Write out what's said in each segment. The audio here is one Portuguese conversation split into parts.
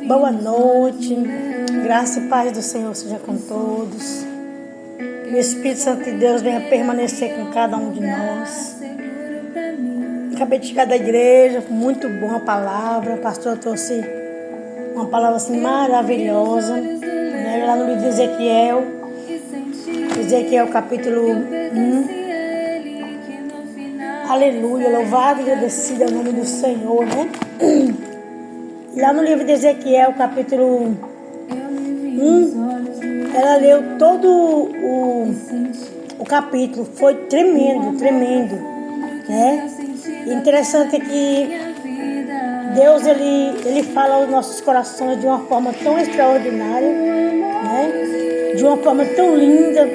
Boa noite, graça e paz do Senhor seja com todos. Que o Espírito Santo de Deus venha permanecer com cada um de nós. Acabei de chegar da igreja, muito boa a palavra. O pastor trouxe uma palavra assim maravilhosa, né? Lá no livro de Ezequiel capítulo 1. Aleluia, louvado e agradecido é o nome do Senhor, né? Lá no livro de Ezequiel, capítulo 1, ela leu todo o capítulo. Foi tremendo, né? E interessante é que Deus, ele fala aos nossos corações de uma forma tão extraordinária, né? De uma forma tão linda.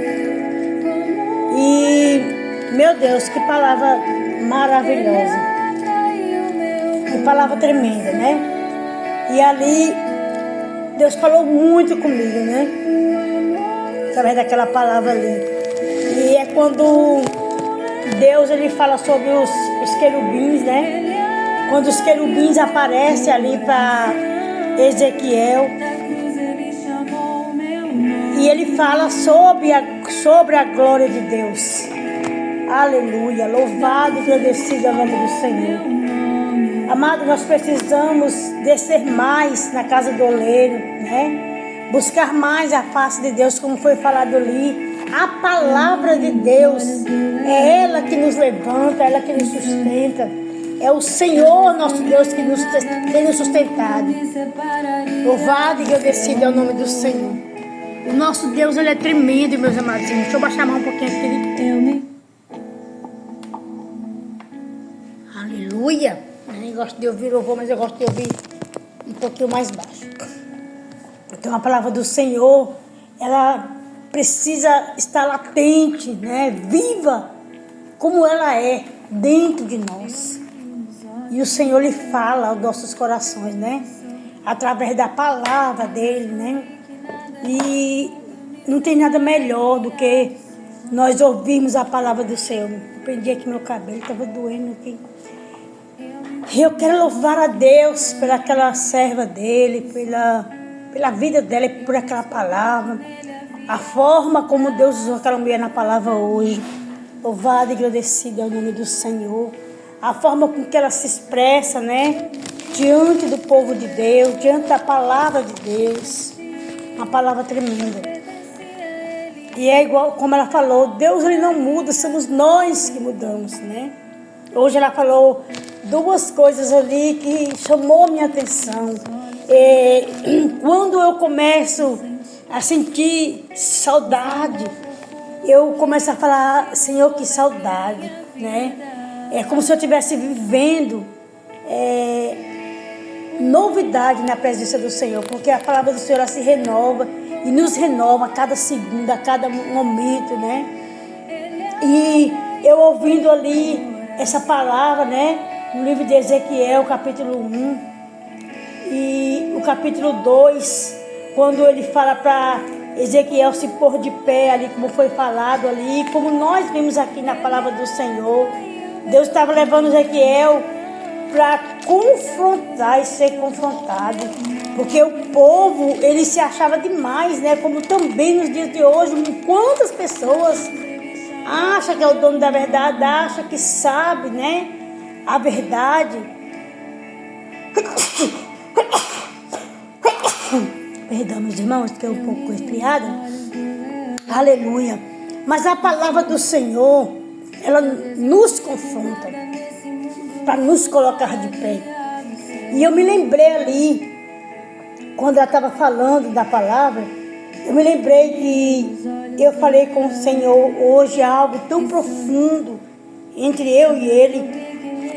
E, meu Deus, que palavra maravilhosa. Que palavra tremenda, né? E ali, Deus falou muito comigo, né? Através daquela palavra ali. E é quando Deus, ele fala sobre os querubins, né? Quando os querubins aparecem ali para Ezequiel. E ele fala sobre a glória de Deus. Aleluia. Louvado e agradecido é o nome do Senhor. Amado, nós precisamos descer mais na casa do oleiro, né? Buscar mais a face de Deus, como foi falado ali. A palavra de Deus é ela que nos levanta, ela que nos sustenta. É o Senhor nosso Deus que tem nos sustentado. Louvado e agradecido é o nome do Senhor. O nosso Deus, ele é tremendo, meus amados. Deixa eu baixar mais um pouquinho aqui. Aleluia. Eu nem gosto de ouvir louvor, mas eu gosto de ouvir um pouquinho mais baixo. Então a palavra do Senhor, ela precisa estar latente, né? Viva, como ela é dentro de nós. E o Senhor lhe fala aos nossos corações, né? Através da palavra dele, né? E não tem nada melhor do que nós ouvirmos a palavra do Senhor. Prendi aqui meu cabelo, estava doendo aqui. Eu quero louvar a Deus pela aquela serva dele, pela vida dela, por aquela palavra. A forma como Deus usou aquela mulher na palavra hoje. Louvado e agradecido é o nome do Senhor. A forma com que ela se expressa, né? Diante do povo de Deus, diante da palavra de Deus. Uma palavra tremenda. E é igual como ela falou, Deus, ele não muda, somos nós que mudamos, né? Hoje ela falou duas coisas ali que chamou minha atenção. Quando eu começo a sentir saudade, eu começo a falar, Senhor, que saudade, né? É como se eu estivesse vivendo novidade na presença do Senhor, porque a palavra do Senhor, ela se renova e nos renova a cada segundo, a cada momento, né? E eu ouvindo ali essa palavra, né? No livro de Ezequiel, capítulo 1 e o capítulo 2, quando ele fala para Ezequiel se pôr de pé ali, como foi falado ali, como nós vimos aqui na palavra do Senhor. Deus estava levando Ezequiel para confrontar e ser confrontado, porque o povo, ele se achava demais, né? Como também nos dias de hoje, quantas pessoas acham que é o dono da verdade, acham que sabe, né? A verdade. Perdão, meus irmãos, fiquei um pouco resfriada. Aleluia. Mas a palavra do Senhor, ela nos confronta para nos colocar de pé. E eu me lembrei ali, quando ela estava falando da palavra, eu me lembrei que eu falei com o Senhor hoje algo tão profundo entre eu e Ele.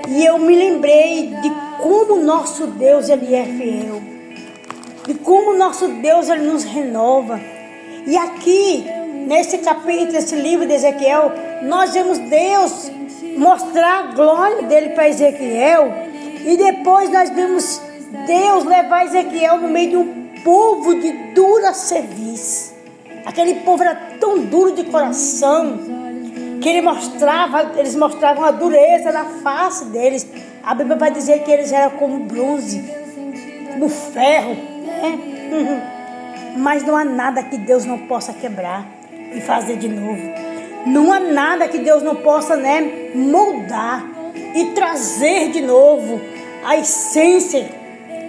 E eu me lembrei de como nosso Deus, ele é fiel. De como nosso Deus, ele nos renova. E aqui, nesse capítulo, nesse livro de Ezequiel, nós vemos Deus mostrar a glória dele para Ezequiel. E depois nós vemos Deus levar Ezequiel no meio de um povo de dura cerviz. Aquele povo era tão duro de coração que eles mostravam a dureza na face deles. A Bíblia vai dizer que eles eram como bronze, como ferro, né? Mas não há nada que Deus não possa quebrar e fazer de novo. Não há nada que Deus não possa, né, moldar e trazer de novo a essência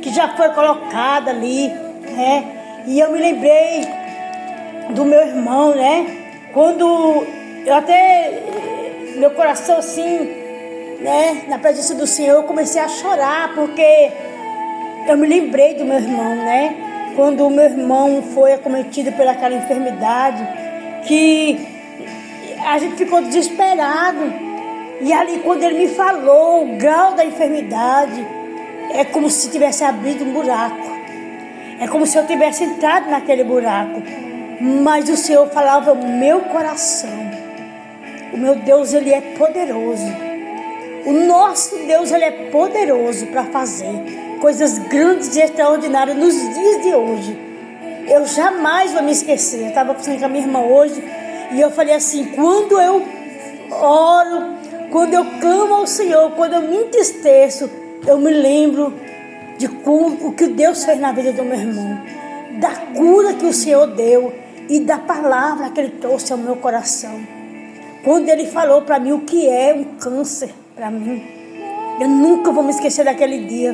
que já foi colocada ali, né? E eu me lembrei do meu irmão, né? Quando eu até, meu coração assim, né, na presença do Senhor, eu comecei a chorar, porque eu me lembrei do meu irmão, né? Quando o meu irmão foi acometido pelaquela enfermidade, que a gente ficou desesperado. E ali, quando ele me falou o grau da enfermidade, é como se tivesse abrido um buraco. É como se eu tivesse entrado naquele buraco. Mas o Senhor falava no meu coração. O meu Deus, Ele é poderoso. O nosso Deus, Ele é poderoso para fazer coisas grandes e extraordinárias nos dias de hoje. Eu jamais vou me esquecer. Eu estava conversando com a minha irmã hoje e eu falei assim, quando eu oro, quando eu clamo ao Senhor, quando eu me entristeço, eu me lembro de o que Deus fez na vida do meu irmão, da cura que o Senhor deu e da palavra que Ele trouxe ao meu coração. Quando Ele falou para mim o que é um câncer para mim, eu nunca vou me esquecer daquele dia,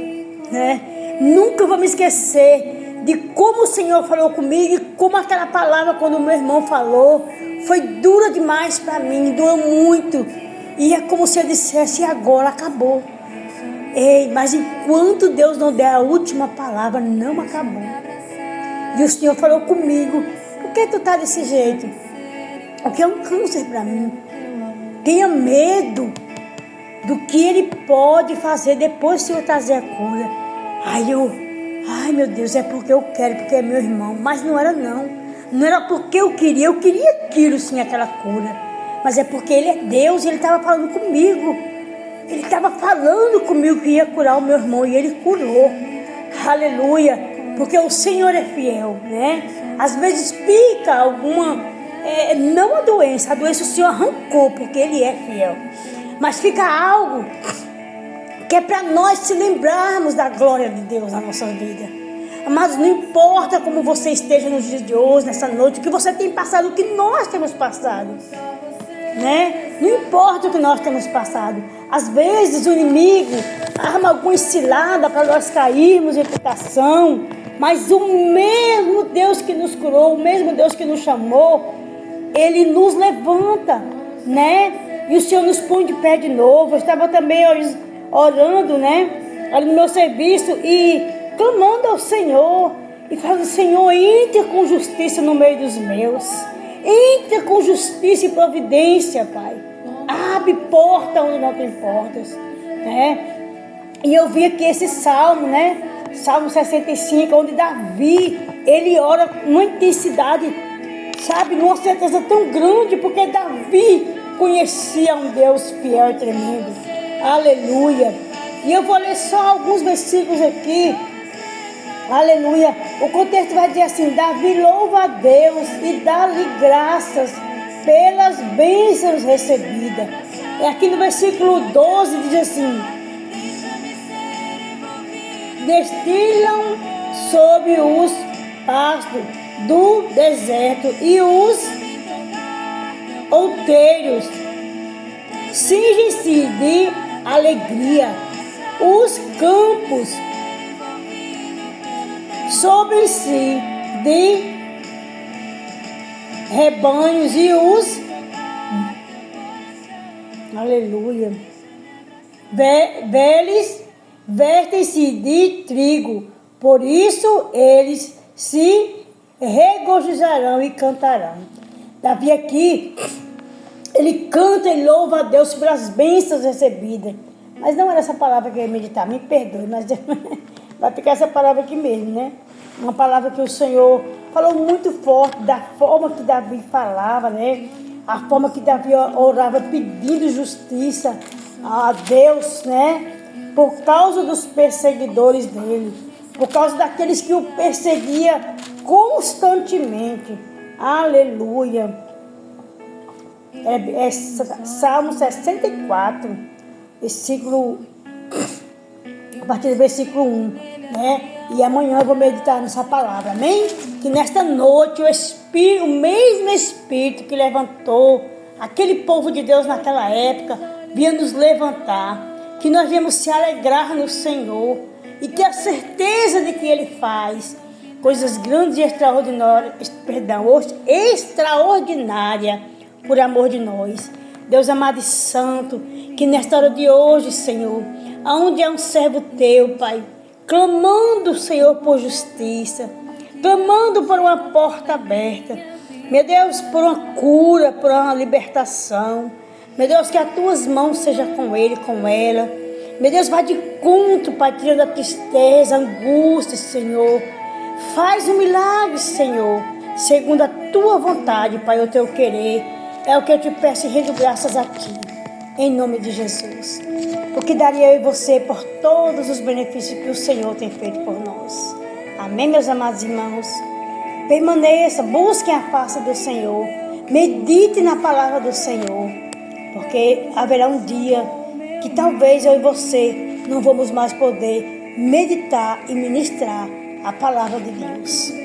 né? Nunca vou me esquecer de como o Senhor falou comigo e como aquela palavra, quando o meu irmão falou, foi dura demais para mim, doeu muito. E é como se eu dissesse, e agora acabou. Ei, mas enquanto Deus não der a última palavra, não acabou. E o Senhor falou comigo, por que tu tá desse jeito? Porque é um câncer para mim. Tenha medo do que Ele pode fazer depois se eu trazer a cura. Ai meu Deus, é porque eu quero, porque é meu irmão. Mas não era não. Não era porque eu queria aquilo sim, aquela cura. Mas é porque Ele é Deus e Ele estava falando comigo. Ele estava falando comigo que ia curar o meu irmão e Ele curou. Aleluia. Porque o Senhor é fiel, né? Às vezes pica alguma, não a doença o Senhor arrancou porque Ele é fiel. Mas fica algo que é para nós se lembrarmos da glória de Deus na nossa vida. Mas não importa como você esteja nos dias de hoje, nessa noite, o que você tem passado, o que nós temos passado, né? Não importa o que nós temos passado. Às vezes o inimigo arma alguma cilada para nós cairmos em tentação, mas o mesmo Deus que nos curou, o mesmo Deus que nos chamou, Ele nos levanta, né? E o Senhor nos põe de pé de novo. Eu estava também orando, né, ali no meu serviço e clamando ao Senhor e falando, Senhor, entre com justiça no meio dos meus, entre com justiça e providência, Pai, abre porta onde não tem portas, né? E eu vi aqui esse salmo, né, Salmo 65, onde Davi, ele ora com uma intensidade, sabe, numa certeza tão grande, porque Davi conhecia um Deus fiel e tremendo. Aleluia. E eu vou ler só alguns versículos aqui. Aleluia. O contexto vai dizer assim, Davi louva a Deus e dá-lhe graças pelas bênçãos recebidas. E aqui no versículo 12 diz assim, destilam sobre os pastos do deserto e os outeiros cingem-se de alegria, os campos sobre si de rebanhos e os aleluia velhos vestem-se de trigo, por isso eles se regozijarão e cantarão. Davi aqui, ele canta e louva a Deus pelas bênçãos recebidas. Mas não era essa palavra que eu ia meditar, me perdoe, mas vai ficar essa palavra aqui mesmo, né? Uma palavra que o Senhor falou muito forte, da forma que Davi falava, né? A forma que Davi orava pedindo justiça a Deus, né? Por causa dos perseguidores dele, por causa daqueles que o perseguiam constantemente. Aleluia. É Salmo 64, versículo, a partir do versículo 1, né? E amanhã eu vou meditar nessa palavra, amém? Que nesta noite o mesmo Espírito que levantou aquele povo de Deus naquela época, vinha nos levantar. Que nós viemos se alegrar no Senhor e ter a certeza de que Ele faz coisas grandes e extraordinárias, extraordinária por amor de nós. Deus amado e santo, que nesta hora de hoje, Senhor, aonde é um servo teu, Pai, clamando, Senhor, por justiça, clamando por uma porta aberta, meu Deus, por uma cura, por uma libertação, meu Deus, que as tuas mãos sejam com ele, com ela, meu Deus, vai de conto, Pai, tirando a tristeza, a angústia, Senhor, faz um milagre, Senhor, segundo a tua vontade, Pai, o teu querer, é o que eu te peço e rendo graças a ti, em nome de Jesus. O que daria eu e você por todos os benefícios que o Senhor tem feito por nós. Amém, meus amados irmãos? Permaneça, busquem a face do Senhor, medite na palavra do Senhor, porque haverá um dia que talvez eu e você não vamos mais poder meditar e ministrar a palavra de Deus.